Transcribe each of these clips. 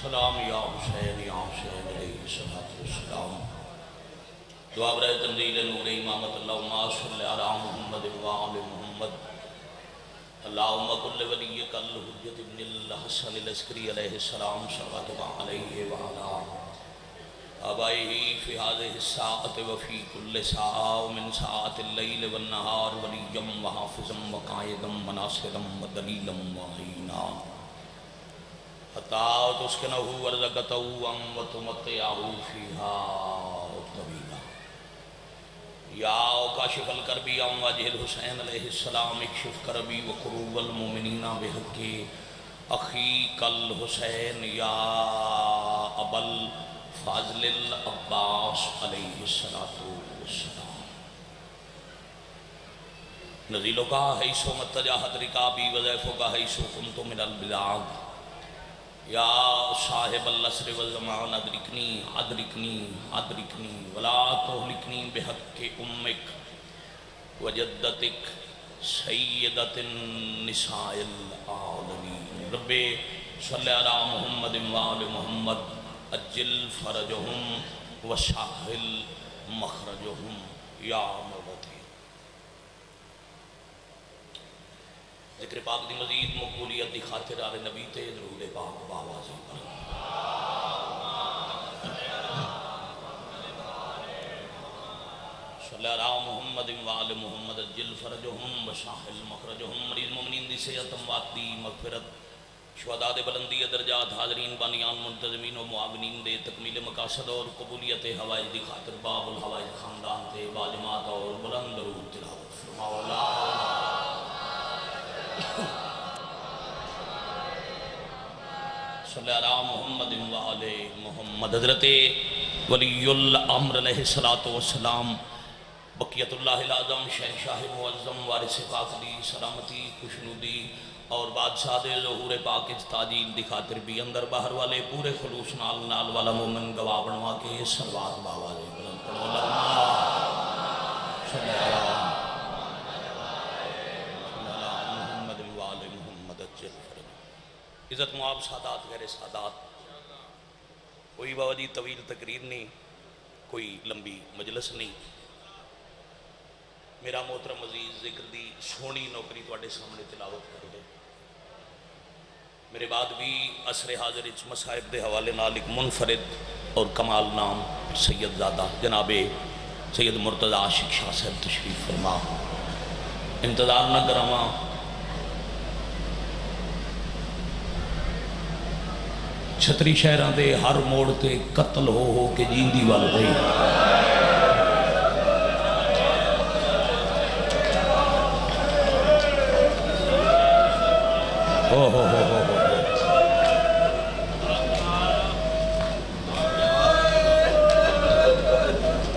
سلام یا حسین علیہ السلام دعا برائے تنزیل نور امامت اللہم صلی علی محمد وآل محمد اللہم کل ولیک الحجت ابن الحسن العسکری علیہ السلام صلوات علیہ وعلا آبائہ فی هذه الساعة وفی کل ساعة ومن ساعة اللیل والنہار ولیم وحافظا وقائدا وناصرا ودلیلا وعینا حتی تسکنہ ورزقتہ وتمتعہ فیہا طویلا یا کاشف الکربی عن وجہ الحسین علیہ السلام اکشف کربی وقروب المومنین بحق اخیک الحسین یا ابل فاضل العباس علیہ السلام نزیلو کا حیثو متجاہت رکابی وضیفو کا حیثو کنتو من البلاغ یا صاحب الاسر والزمان ادرکنی ولا تہلکنی بحق امک وجدتک سیدت النساء العالمین رب صلی علی محمد وآل محمد اجل فرجہم وسہل مخرجہم یا موتی ذکر پاک دی مزید مقبولیت دی خاطر آل نبی تے درود پاک باوازی پر صلی اللہ محمد وآل محمد اجل فرجہم وسہل مخرجہم مریض مومنین دی صحت اموات دی مغفرت شہداء دے بلندی درجات حاضرین بانیان منتظمین و معاونین دے تکمیل مقاصد اور قبولیت حوائج دی خاطر باب الحوائج خاندان تے باجماعت اور بلند درود تلاوت فرماؤ اللہ صلی اللہ محمد وآل محمد حضرت ولی الامر علیہ السلام بقیت اللہ العظم شہنشاہ معظم وارث پاک دی سلامتی خوشنودی اور بادشاہ دے ظہور پاک تاجیل دی خاطر بھی اندر باہر والے پورے خلوص نال والا مومن گواہ بنوا کے سلوات باوازے بلند پڑھو صلی اللہ محمد وآل محمد اجل فرج عزت معاب سادات غیر سادات کوئی باوجی طویل تقریر نہیں کوئی لمبی مجلس نہیں میرا محترم عزیز ذکر دی سونی نوکری تواڈے سامنے تلاوت کر دے میرے بعد بھی عصر حاضر اچ مصائب دے حوالے نال ایک منفرد اور کمال نام سید زادہ جناب سید مرتضی عاشق شاہ صاحب تشریف فرما انتظار نہ کرواں چھتری شہراں دے ہر موڑ تے قتل ہو کے جیندی وال گئی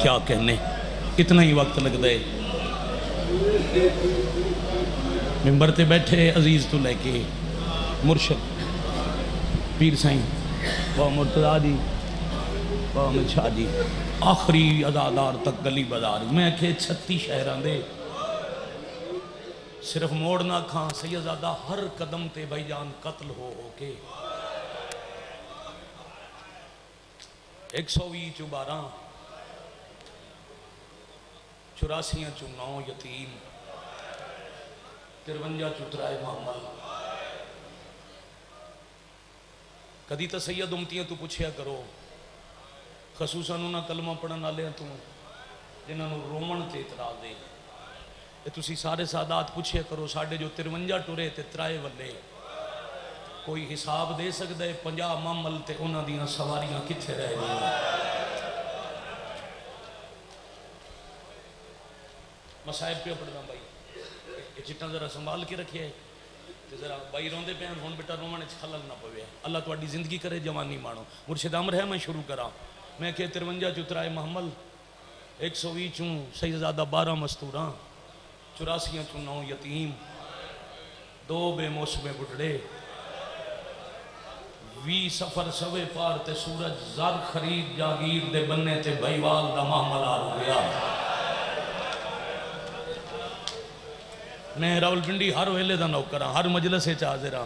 کیا کہنے اتنا ہی وقت لگ دے ممبر تے بیٹھے عزیز تو لے کے مرشد پیر سائیں با مرتضیٰ جی با امت شاہ جی آخری ازادار تک گلی بازار میں کہ 36 شہران دے صرف موڑ نہ کھاں سیدزادہ ہر قدم تے بھائی جان قتل ہو کے 120 84 9 یتیم 53 چترائے محمل کدی تا سید امتیاں تو پوچھیا کرو خصوصاً انہاں کلمہ پڑھن والے تو جنہاں نو رومن تے اعتراض دے تسی سارے سادات پوچھیا کرو ساڑھے جو 53 ٹورے تے ترائے والے کوئی حساب دے سکتا ہے 50 معمل تے انہاں دیاں سواریاں کتھے رہ گئے مسائب پہ پڑھنا بھائی یہ چٹاں ذرا سنبھال کے رکھے تے ذرا بھائی روندے پہ ہون بیٹا رومانے چھلل نہ پوے اللہ تو اڈی زندگی کرے جوانی مانو مرشد عمر ہے میں شروع کرا میں کہ 53 چترائے محمل 120 چوں سیدزادہ 12 مستوراں 84 چوں 9 یتیم 2 بے موسم بڑھڑے 20 سفر سوے پار تے سورج زر خرید جاگیر دے بننے تے بھائیوال دا محمل آ گیا میں راولپنڈی ہر ویلے دا نوکر ہاں ہر مجلس حاضر ہاں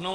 9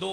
2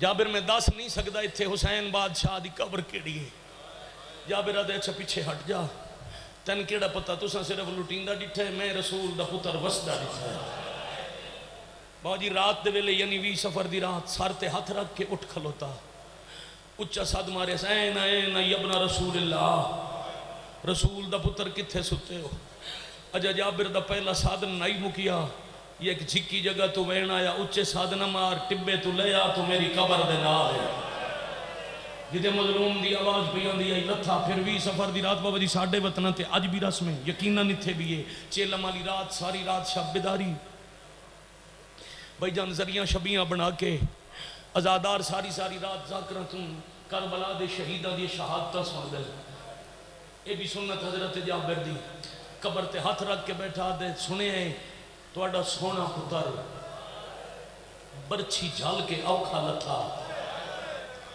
جابر میں دس نہیں سکتا اتھے حسین بادشاہ دی قبر کیڑی ہے. جابر آدھے اچھا پیچھے ہٹ جا، تین کیڑا پتا تساں صرف لٹیندہ ڈٹھا ہے، میں رسول دا پتر وسدہ ڈٹھا ہے. بابا جی رات دے ویلے یعنی 20 سفر دی رات سر تے ہاتھ رکھ کے اٹھ کھلوتا، اچھا صد مارے این این ابن رسول اللہ، رسول دا پتر کتھے ستے ہو. اجا جابر دا پہلا سادن نہیں مکیا، یہ ایک جھکی جگہ تو وین آیا، اچھے سادن مار ٹبے تو لے آ تو میری قبر دے نال ہے. جدے مظلوم دی آواز پیان دی آئی لتھا. پھر 20 سفر دی رات بابا جی ساڑھے وطنہ تے اج بھی رسم ہے، یقیناً اتھے بھی ہے. چیلم والی رات ساری رات شب بیداری، بھائی جان ذریعہ شبیاں بنا کے ازادار ساری رات ذاکرہ تم کربلا دے شہیدہ دی شہادتہ سن دے. اے بھی سنت حضرت جابر دی. قبر تے ہاتھ رکھ کے بیٹھا دے سنے توڑا سونا پتر برچھی جھال کے اوکھا لتھا.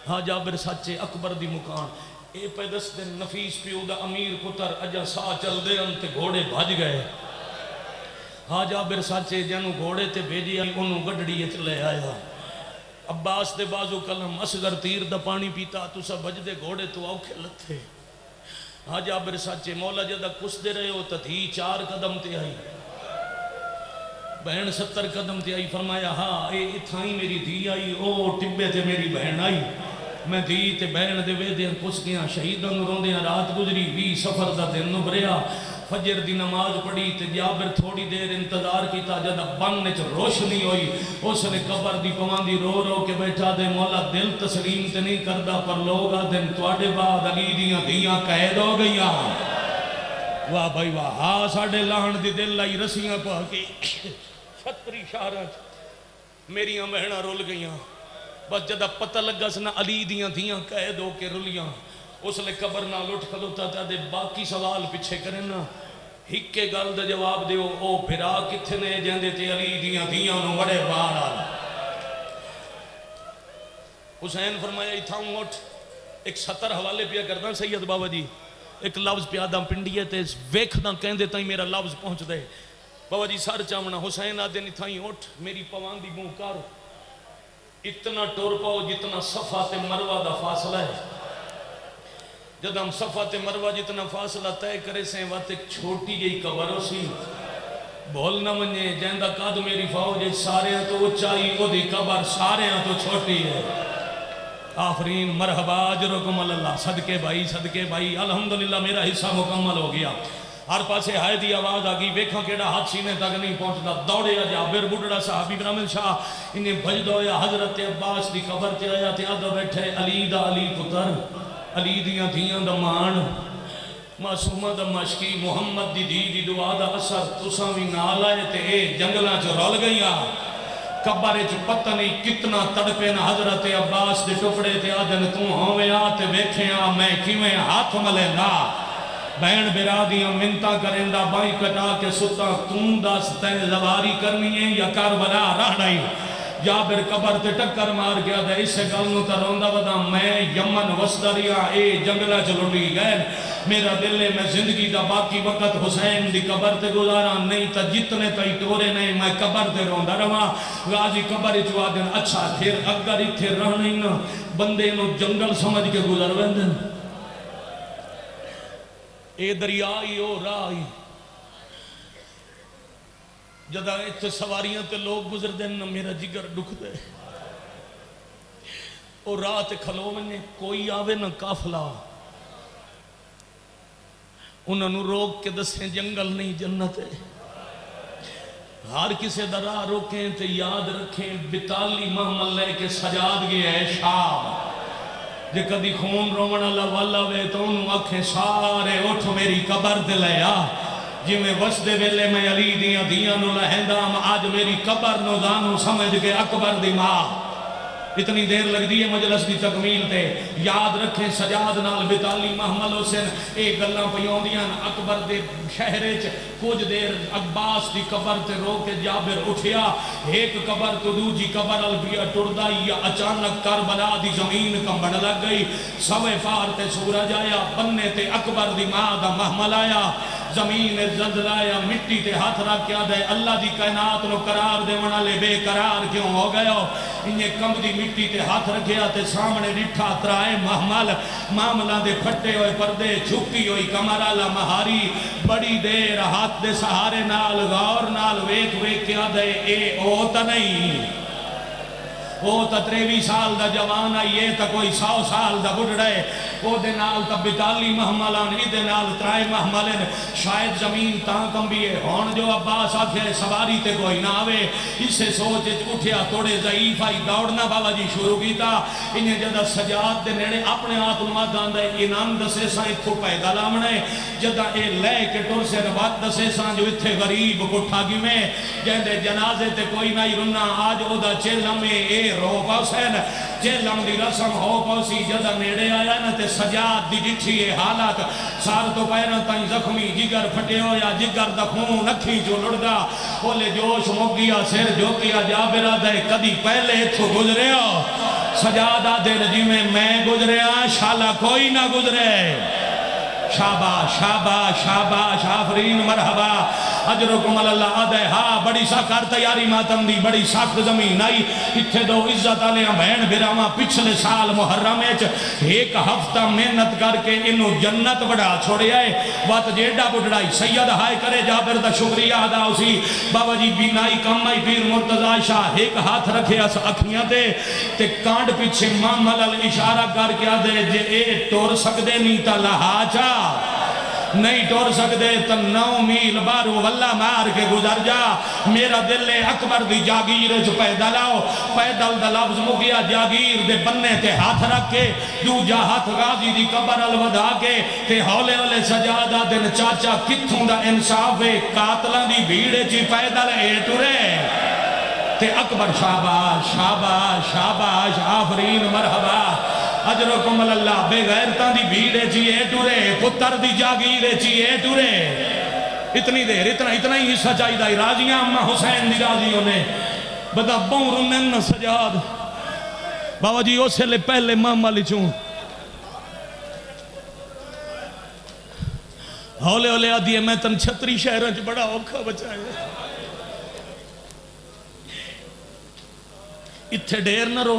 ہاں جابر سچے اکبر دی مکان. اے پیدس دے نفیس پیو دا امیر پتر اجا سا چل دے انتے گھوڑے بھاج گئے. ہاں جابر سچے جنو گھوڑے تے بھیجی آئی انہوں گڑڑی چلے آیا. عباس دے بازو کلم اصغر تیر دا پانی پیتا تو سب بج دے گھوڑے تو اوکھے لتھے. ہاں جابر سچے مولا جدہ کس دے رہے ہو تا دھی 4 قدم تے آئی، بہن 70 قدم تے آئی. فرمایا ہاں اے اتھائی میری دھی آئی، او ٹبے تے میری بہن آئی. میں دھی تے بہن دے ویدیاں کس گیا، شہیداں روندیاں رات گزری، 20 سفر دا دن نبریا. فجر دی نماز پڑھی تے جابر تھوڑی دیر انتظار کیتا. جدہ بننے چ روشنی ہوئی اس نے قبر دی پوان دی رو رو کے بیٹھا دے مولا دل تسلیم تے نہیں کردہ پر لوگ آدھن توڑے بعد علی دیاں دیاں قید ہو گئیاں. واہ بھائی واہ. ہاں ساڑھے لہن دی دل لائی رسیاں پا کے 36 شہرہ میریاں بہنہ رول گئیاں. بس جدہ پتہ لگا سنا علی دیاں دیاں قید ہو کے رلیاں. اس لئے قبر نہ لٹ کھلوتا تھا دے باقی سوال پچھے کریں نا ہکے گل دا جواب دیو. او بھرا کتنے جہندے تے علی دیاں دیاں نو وڑے بار آلا. حسین فرمایا اتھاؤں اٹھ. ایک 70 حوالے پیا کردہ سید بابا جی، ایک لفظ پیادہ پنڈیے تے ویکھ دا کہندے تائیں میرا لفظ پہنچ دے. بابا جی سار چاونا حسین آدھے اتھائیں اٹھ میری پوان دی بوں کر. اتنا ٹور پاؤ جتنا صفحہ تے مروہ دا فاصلہ ہے. جد ہم صفحہ تے مروہ جتنا فاصلہ طے کرے سے وقت ایک چھوٹی جئی قبر ہو سی. بھول نہ منجے جہندہ قد میری فوج سارے ہیں تو اچائی او دی قبر سارے ہیں تو چھوٹی ہے. آفرین مرحبا اجرکم اللہ. صدقے بھائی الحمدللہ میرا حصہ مکمل ہو گیا. ہر پاسے ہائے دی آواز آگئی ویکھاں کیڑا ہاتھ سینے تک نہیں پہنچتا. دوڑے جابر بڑھڑا صحابی برامل شاہ انہیں بھج دویا حضرت عباس دی قبر تے آیا تے آدھا بیٹھے علی دا علی پتر، علی دیاں دیاں دا مان، معصومہ دا مشکی، محمد دی دی دعا دا اثر. تساں بھی نال آئے تے اے جنگلاں چ رول گئیاں. قبر چ پتہ نہیں کتنا تڑپے نہ حضرت عباس دے ٹکڑے تے آدھن توں ہوئے آتے بیٹھے آ میں کیویں ہاتھ ملے نا. بہن برا دیاں منتہ کرندہ بائی کٹا کے ستا توں دس تین زواری کرنی ہے یا کربلا رہنائی. جابر قبر تے ٹکر مار گیا دے اس سے گلنوں تا روندہ ودا میں یمن وسدریا اے جنگلہ چلوٹی گئے. میرا دل ہے میں زندگی دا باقی وقت حسین دی قبر تے گزارا نہیں تا جتنے تائی ٹورے نہیں میں قبر تے روندہ رہا. غازی قبر چوا دن اچھا پھر اگر اتھے رہنی نا بندے نو جنگل سمجھ کے گزر ویندن. اے دریائی او رائی جدہ اتھے سواریاں تے لوگ گزر دیں نا میرا جگر دکھ دے. او رات کھلو میں کوئی آوے نا کافلا انہوں نے روک کے دسیں جنگل نہیں جنت ہے. ہر کسے درہ روکیں تے یاد رکھیں 42 محمل لے کے سجاد گئے ہے شام. جے کدی خون رومن اللہ والا وے تو انہوں آکھیں سارے اٹھ میری قبر دے لے آ. جی میں وسدے ویلے میں علی دیاں دیاں نو لہندام آج میری قبر نو دانو سمجھ کے اکبر دی ماں. اتنی دیر لگ دی ہے مجلس دی تکمیل تے. یاد رکھیں سجاد نال 42 محمل حسین ایک گلہ پیون دیاں اکبر دے شہرے چ کچھ دیر عباس دی قبر تے رو کے جابر اٹھیا. ایک قبر تو دوجی قبر البیا ٹردائی یا اچانک کربلا دی زمین کمبڑ لگ گئی. سوے فار تے سورج آیا بننے تے اکبر دی ماں دا محمل آیا. زمین زلزلہ یا مٹی تے ہاتھ رکھ کے دے اللہ دی کائنات نو قرار دے ونا لے بے قرار کیوں ہو گئے ہو انہیں کم دی مٹی تے ہاتھ رکھیا تے سامنے ڈٹھا ترائے محمل معاملہ دے پھٹے ہوئے پردے جھکی ہوئی کمرالا مہاری بڑی دیر ہاتھ دے سہارے نال غور نال ویک ویک کیا دے اے او تا نہیں وہ تا 23 سال دا جوان آئیے تا کوئی 100 سال دا بڑھڑے وہ دے نال تا 42 محملان ای دے نال 3 محملن شاید زمین تاں کم بھی ہے ہون جو عباس آکھے سواری تے کوئی نہ آوے اس سے سوچ اٹھیا توڑے ضعیف آئی دوڑنا بابا جی شروع کی تا انہیں جدہ سجاد دے نیڑے اپنے آت نمات داندہ انام دسے سائیں تھو پیدا لامنے جدہ اے لے کے ٹور سے روات دسے سائیں جو اتھے غریب کو ٹھاگی میں جہندے جنازے تے کوئی نہیں رننا آج او دا چیلہ میں اے رو پاؤسین جیلم دی رسم ہو پاؤسی جدہ نیڑے آیا نا تے سجاد دی جٹھی یہ حالات سار تو پیرن تائیں زخمی جگر پھٹے ہو یا جگر دا خون اکھی جو لڑگا بولے جوش مگیا سیر جو کیا جابرہ دے کدی پہلے تو گزرے ہو سجاد آدھے رجی میں گزرے ہاں شالا کوئی نہ گزرے شاباش شاباش شاباش آفرین مرحبا اجرکم اللہ آدھے ہاں بڑی ساکار تیاری ماتم دی بڑی ساکت زمین آئی اتھے دو عزت آلیاں بہن براما پچھلے سال محرم ایک ہفتہ محنت کر کے انہوں جنت بڑا چھوڑے آئے بات جیڑا بڑھڑائی سید ہائے کرے جابر دا شکریہ ادا اسی بابا جی بینائی کم آئی پیر مرتضی شاہ ایک ہاتھ رکھے اس اکھیاں دے تے کانڈ پیچھے محمد اشارہ کر کے آدھے جے اے ٹور سکدے نہیں تا لہاجا نہیں ٹور سکدے تو 9 میل بارو واللہ مار کے گزر جا میرا دل اکبر دی جاگیر جو پیدل آؤ پیدل دا لفظ مگیا جاگیر دے بننے تے ہاتھ رکھ کے دو جا ہاتھ غازی دی قبر الودھا کے تے ہولے ہولے سجادہ دن چاچا کتھوں دا انصاف قاتلہ دی بھیڑے چی پیدل اے ٹورے تے اکبر شاباش شاباش شاباش آفرین مرحبا اجرکم اللہ بے غیرتاں دی بھیڑے چیئے ٹورے پتر دی جاگیرے چیئے ٹورے اتنی دیر اتنا ہی حصہ چاہی دائی راضیاں اممہ حسین دی راضیوں نے بدا بون رنن سجاد بابا جی اسے لے پہلے ماما لچوں ہولے ہولے آدھیے میں تن چھتری شہرہ جو بڑا اوکھا بچائے اتھے دیر نہ رو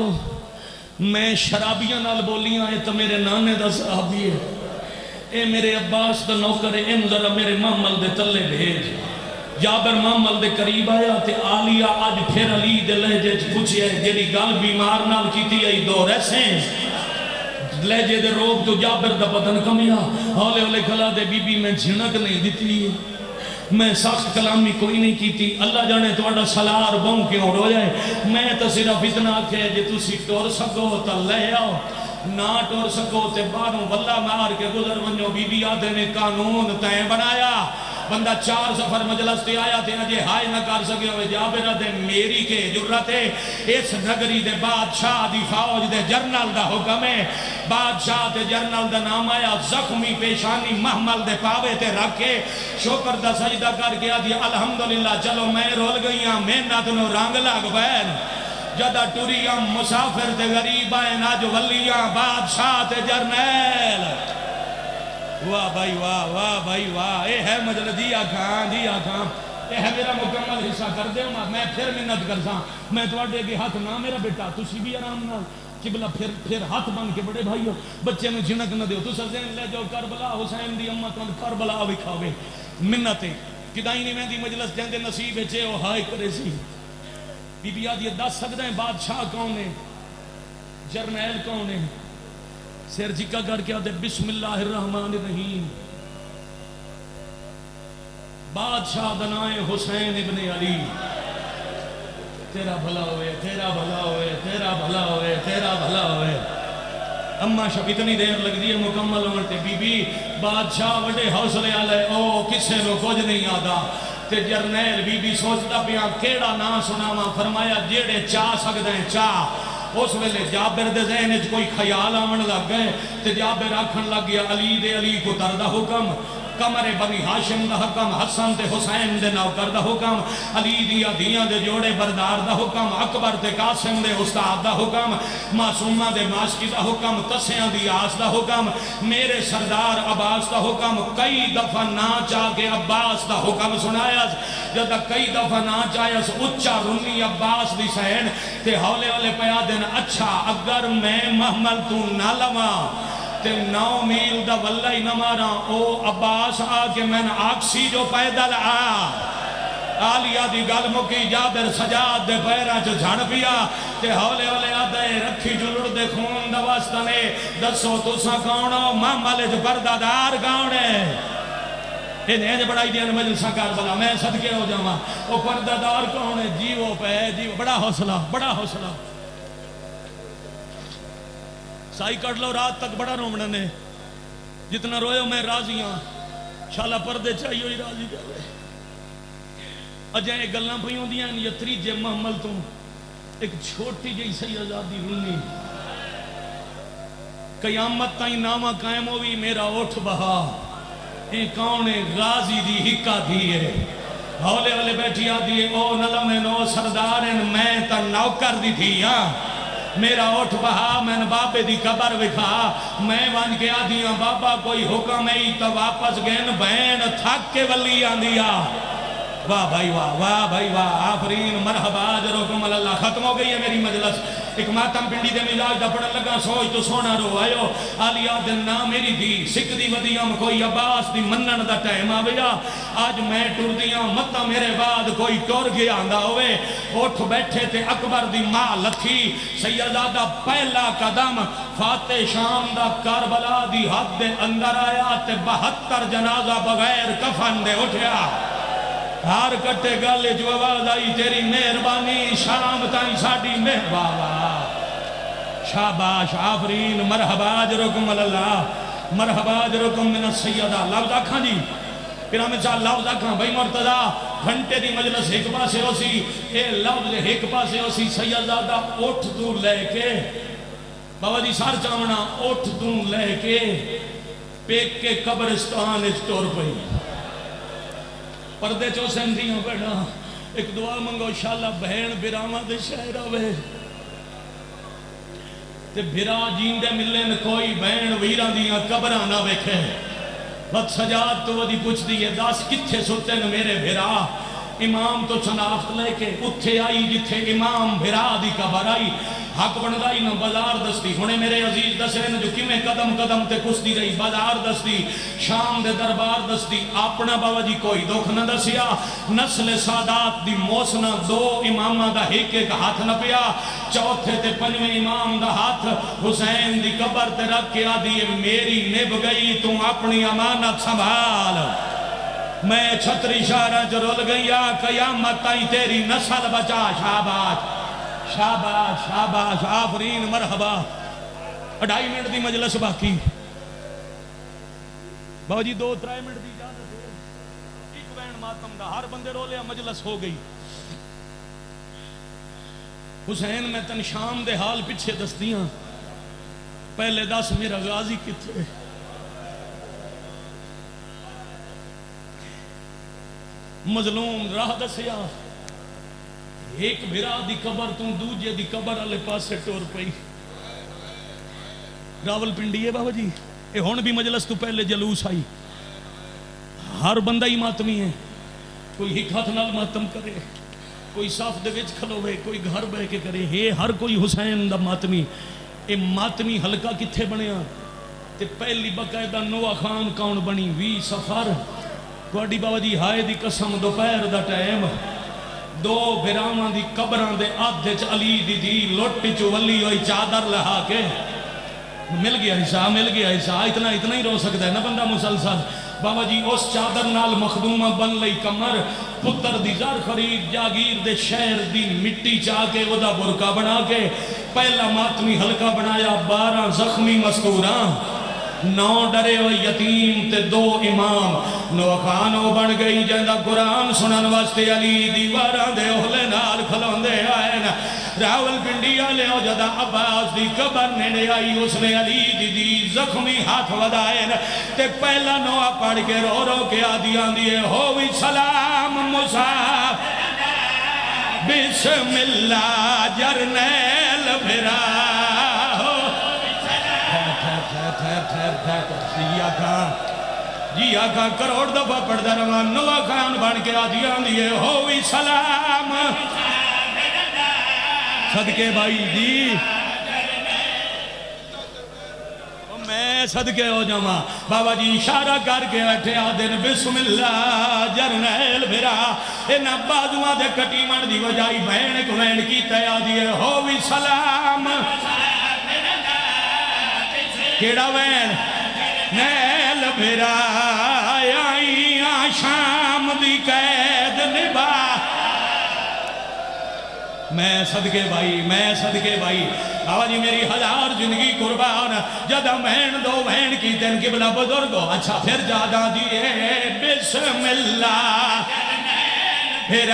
میں شرابیاں نال بولیاں ہے تو میرے نانے دا صحابی ہے اے میرے عباس دا نوکر ہے ان ذرا میرے محمل دے تلے بھیج جابر محمل دے قریب آیا تے آلیہ آج پھر علی دے لہجے پوچھے ہے جیڑی گل بیمار نال کیتی آئی دو ریسیں لہجے دے روب تو جابر دا بدن کمیا ہولے ہولے کھلا دے بی بی میں جھنک نہیں دیتی میں سخت کلامی کوئی نہیں کیتی اللہ جانے توڑا سلار بوں کیوں رو جائے میں تو صرف اتنا کہ جے تسی ٹور سکو تا لے آؤ نہ ٹور سکو تے باروں واللہ مار کے گزر ونجو بی بی آدھے نے قانون تین بنایا بندہ 4 سفر مجلس تے آیا تے اجے ہائے نہ کر سکے ہوئے جابر دے میری کے جرت ہے اس نگری دے بادشاہ دی فوج دے جرنل دا حکم ہے بادشاہ تے جرنل دا نام آیا زخمی پیشانی محمل دے پاوے تے رکھے شکر دا سجدہ کر کے آدھی الحمدللہ چلو میں رول گئیاں محنت نو رنگ لگ بین جدہ ٹوریاں مسافر تے غریب آئے ناج ولیاں بادشاہ تے جرنل واہ بھائی واہ بھائی واہ اے ہے مجلس جی آکھاں اے ہے میرا مکمل حصہ کر دے میں پھر منت کرساں میں توڑے گے ہاتھ نہ میرا بیٹا تسی بھی آرام نہ قبلہ پھر ہاتھ بن کے بڑے بھائیو بچے میں جھنک نہ دیو تو سزین لے جو کربلا حسین دی امت میں کربلا آوی کھاوے منتیں کدائی نہیں میں دی مجلس جہندے نصیب ہے چے وہ ہائے کرے سی بی بی آدھی 10 سکتے ہیں بادشاہ کون ہے جرنیل کون ہے سیر جکا کر کے آدھے بسم اللہ الرحمن الرحیم بادشاہ دنائے حسین ابن علی تیرا بھلا ہوئے تیرا بھلا ہوئے تیرا بھلا ہوئے تیرا بھلا ہوئے اممہ شب اتنی دیر لگ دی ہے مکمل ہوتے بی بی بادشاہ وڈے حوصلے آلے او کسے نو کچھ نہیں آدھا تے جرنیل بی بی سوچتا پیا کیڑا نا سناما فرمایا جیڑے چاہ سکتے ہیں چاہ اس ویلے جابر دے ذہن وچ کوئی خیال آون لگ گئے تے جابر آکھن لگ گیا علی دے علی پتر دا حکم، کمر بنی ہاشم دا حکم، حسن تے حسین دے نوکر دا حکم، علی دیا دیاں دے جوڑے بردار دا حکم، اکبر تے قاسم دے استاد دا حکم، معصومہ دے ماسکی دا حکم، تسیاں دی آس دا حکم، میرے سردار عباس دا حکم، کئی دفعہ نہ چاہ کے عباس دا حکم سنایا، جدہ کئی دفعہ نہ چاہیا اچھا رنی عباس دی سہن تے ہولے والے پیا دن اچھا اگر میں محمل تو نہ لواں تے 9 میل دا واللہ ہی نہ مارا او عباس آکے میں نے آکسی جو پیدل آلیہ دی گل مکی جابر سجاد دے پیرا چو جھڑ پیا تے ہولے ہولے آدھے رکھی جلڑ دے خون دا واسطنے دسو تسا کونو محمل جو پردادار کونے انہیں بڑائی دیا مجلسہ کاربلا میں صدقے ہو جاؤں وہ پردادار کونے جیو پہ جیو بڑا حوصلہ بڑا حوصلہ سائی کٹ لو رات تک بڑا رومنا نے جتنا روئے میں راضی ہاں شالا پردے چاہیے ہی راضی جاوے اجائے گلنا پہیوں دیا یا تریجے محمل تو ایک چھوٹی جئی سیدادی رونی قیامت تائیں نامہ قائم ہوئی میرا اٹھ بہا اے کاؤنے غازی دی ہکا دیئے ہولے والے بیٹھی آدھی او نلم نو سردارن میں تا نوکر دی تھی میرا اٹھ بہا میں نے بابے دی قبر وکھا میں وان کے آدھیاں بابا کوئی حکم ہے تو واپس گین بین تھک کے ولی آندیا واہ بھائی واہ آفرین مرحبا جروکم اللہ ختم ہو گئی ہے میری مجلس ایک ماتم پنڈی دے ملاج دا پڑھن لگا سوچ تو سونا رو آئیو آلیا دن نا میری دی سکھ دی ودیاں کوئی عباس دی منن دا ٹائم آویا آج میں ٹر دیاں مطا میرے بعد کوئی ٹور گیا آندہ ہوئے اٹھ بیٹھے تھے اکبر دی ماں لکھی سیدادہ پہلا قدم فاتح شام دا کربلا دی حد دے اندر آیا تے 72 جنازہ بغیر کفن دے اٹھیا ہار کٹے گالے جو آواز آئی تیری مہربانی شام تائیں ساڑی مہربانا شاباش آفرین مرحبا جرکم اللہ مرحبا جرکم من السیدہ لفظ آکھاں جی پھر ہمیں چاہ لفظ آکھاں بھائی مرتضی گھنٹے دی مجلس ایک پاسے ہو سی اے لفظ ایک پاسے ہو سی سیدادہ اٹھ دور لے کے بابا جی سار چاونا اٹھ دور لے کے پیک کے قبرستان اچھتور پئی پردے چو سندیوں بیٹھا ایک دعا منگو شالا بہن براما دے شہر آوے تے برا جیندے ملن کوئی بہن ویران دیاں قبران نہ بیکھے بد سجاد تو ودی پوچھ دیئے داس کتھے سوتن میرے برا امام تو چنافت لے کے اتھے آئی جتھے امام برا دی قبر آئی حق بندائی نہ بازار دستی ہونے میرے عزیز دسرین جو کمیں قدم قدم تے کستی رہی بازار دستی شام دے دربار دستی اپنا بابا جی کوئی دکھ نہ دسیا نسل سادات دی موسنہ 2 امامہ دا ایک ہاتھ نہ پیا چوتھے تے 5ویں امام دا ہاتھ حسین دی قبر تے رکھ کے آدھی میری نب گئی تم اپنی امانت سنبھال میں چھتری شارہ جو رول گئی قیامت تائیں تیری نسل بچا شاباش شاباش شاباش آفرین مرحبا 2.5 منٹ دی مجلس باقی بابا جی 2-3 منٹ دی اجازت ہے ایک بین ماتم دا ہر بندے رو لیا مجلس ہو گئی حسین میں تن شام دے حال پچھے دستیاں پہلے 10 میرا غازی کتھے مظلوم راہ دسیا ایک بھرا دی قبر تم دوجے دی قبر علی پاسے ٹور پئی راول پنڈی ہے بابا جی اے ہون بھی مجلس تو پہلے جلوس آئی ہر بندہ ہی ماتمی ہے کوئی ہک ہاتھ نال ماتم کرے کوئی صاف دے وچ کھلوے کوئی گھر بہ کے کرے ہے ہر کوئی حسین دا ماتمی اے ماتمی حلقہ کتھے بنیا تے پہلی باقاعدہ نوح خان کون بنی 20 سفر کوڑی بابا جی ہائے دی قسم دوپہر دا ٹائم 2 بھراماں دی قبران دے آدھے چ علی دی دی لوٹی چو ولی ہوئی چادر لہا کے مل گیا حصہ اتنا ہی رو سکتا ہے نا بندہ مسلسل بابا جی اس چادر نال مخدومہ بن لئی کمر پتر دی زر خرید جاگیر دے شہر دی مٹی چاہ کے وہ دا برکہ بنا کے پہلا ماتمی حلقہ بنایا 12 زخمی مستوراں 9 ڈرے ہوئے یتیم تے 2 امام نو خانو بن گئی جندہ قرآن سنن واسطے علی دیواران دے اہلے نال کھلون دے آئے نا راول پنڈی آلے ہو جدہ عباس دی قبر نیڑے آئی اس نے علی دی زخمی ہاتھ ودائے نا تے پہلا نوہ پڑھ کے رو رو کے آدیان دیئے ہووی سلام مصاف بسم اللہ جرنیل بھرا جی آقا کروڑ دفعہ پڑھتا روان نوہ خان بن کے آدیان دیئے ہووی سلام صدقے بھائی جی میں صدقے ہو جاما بابا جی اشارہ کر کے بیٹھے آدھن بسم اللہ جرنیل بھرا انہا بازوان دے کٹی من دی وجائی بہن کنین کی تیا دیئے ہووی سلام کیڑا وین نیل بھرا آئی شام دی قید نبا میں صدقے بھائی بابا جی میری 1000 زندگی قربان جدہ مہن 2 مہن کی دن قبلہ بزرگو اچھا پھر جادہ دیئے بسم اللہ پھر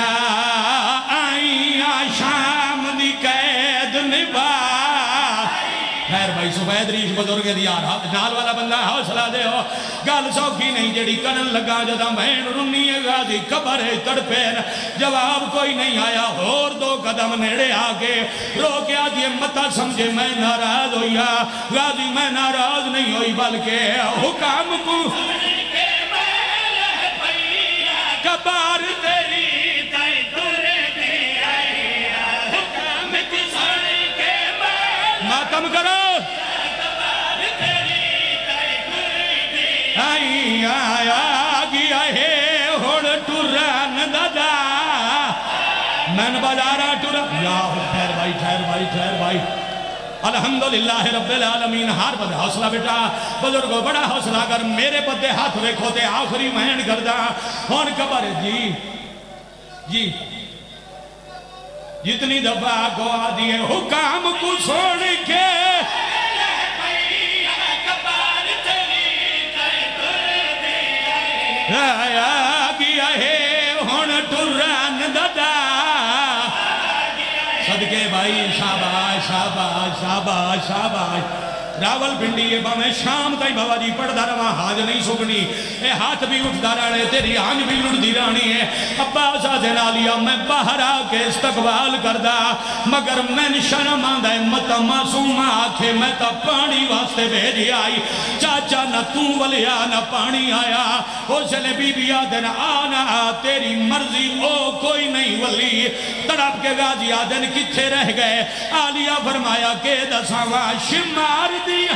آئی شام دی قید نبا خیر بھائی سفید ریش بزرگ دیار نال والا بندہ حوصلہ دے ہو گل سوکھی نہیں جڑی کرن لگا جدہ مہن رنی غازی قبر تڑپین جواب کوئی نہیں آیا اور 2 قدم نیڑے آگے رو کے آجیے متا سمجھے میں ناراض ہویا غازی میں ناراض نہیں ہوئی بلکہ حکام کو کبار تیری تائی دورے دی آئی حکام کی سڑی کے ماتم کرو آیا گیا ہے ہوڑ ٹوران دادا میں نے بازارہ ٹوران یا ٹھہر بھائی الحمدللہ رب العالمین ہار بدے حوصلہ بیٹا بزرگو بڑا حوصلہ کر میرے بدے ہاتھ ویکھوتے آخری مہن کردہ ہون کبر جی جتنی دفعہ کو آدھی ہے حکام کو سوڑ کے آیا گیا ہے ہون ٹوران دادا صدقے بھائی شاباش راول پنڈی میں شام تائی بابا جی پڑھدا رہا حاج نہیں سکنی اے ہاتھ بھی اٹھدا رہنے تیری آنج بھی لڑدی رہنی ہے عباس آدھے نالیا میں باہر آکے استقبال کردہ مگر میں شرم آندہ متا معصوم آکھے میں تا پانی واسطے بھیجی آئی چاچا نہ تو ولیا نہ پانی آیا ہو چلے بی بی آدھن آنا تیری مرضی او کوئی نہیں ولی تڑپ کے غازی آدھن کتھے رہ گئے آلیا فرمایا کہ دساوا شمار دیا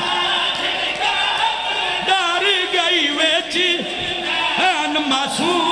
ڈار گئی ویچی معصوم